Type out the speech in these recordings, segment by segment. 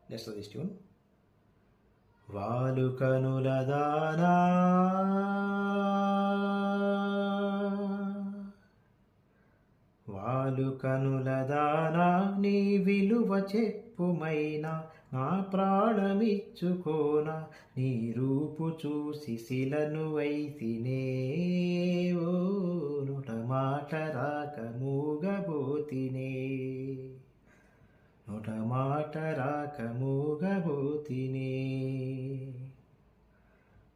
That's this tune. వాలు కనుల దానా వాలు కనుల దానా నీ విలువ చెప్పుమైనా నా ప్రాణమిచ్చుకోనా నీ రూపు చూసి శిలను వైతినే ఓ నోట మాట రాక మూగబోతినే నోట మాట రాక మూగబోతినే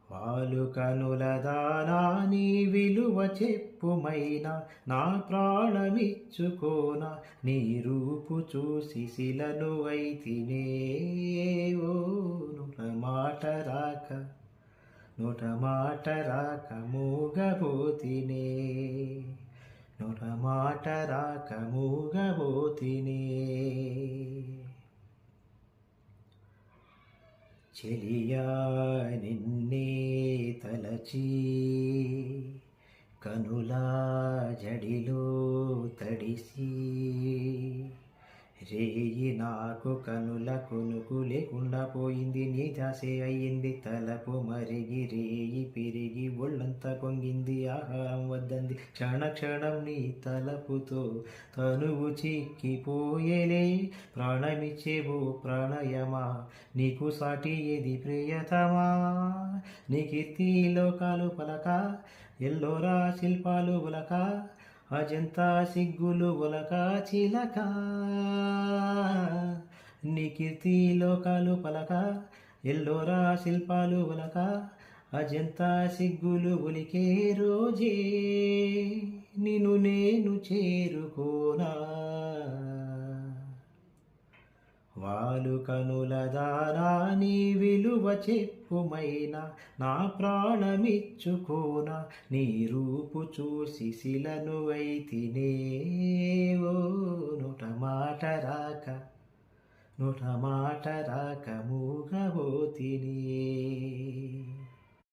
వాలు కనుల దానా నీ విలువ చెప్పుమైనా నా ప్రాణమిచ్చుకోనా నీ రూపు చూసి శిలను వైతినే ఓ నోట మాట రాక మూగబోతినే నోట మాట రాక మూగబోతినే చెలియా నిన్నే తలచి కనులా జడిలో తడిసి రేయి నాకు కనుల కొనుకు లేకుండా పోయింది నీ దాసే అయ్యింది తలపు మరిగి రేయి పెరిగి ఒళ్ళంతా పొంగింది ఆహారం వద్దంది క్షణ క్షణం నీ తలపుతో తనువు చిక్కిపోయేలే ప్రాణమిచ్చేవో ప్రాణయమా నీకు సాటి ఏది ప్రియతమా నీ కీర్తి లోకాలు పలక ఎల్లోరా శిల్పాలు ఉలక అజంతా సిగ్గులు ఉలక చిలక నీ కీర్తి లోకాలు పలక ఎల్లోరా శిల్పాలు ఉలక అజంతా సిగ్గులు ఉలికే రోజే నిన్ను నేను చేరుకోనా వాలు కనుల దానా నీ విలువ చెప్పుమైనా నా ప్రాణమిచ్చుకోనా నీ రూపు చూసి శిలను వైతినే ఓ నోట మాట రాక మూగబోతినే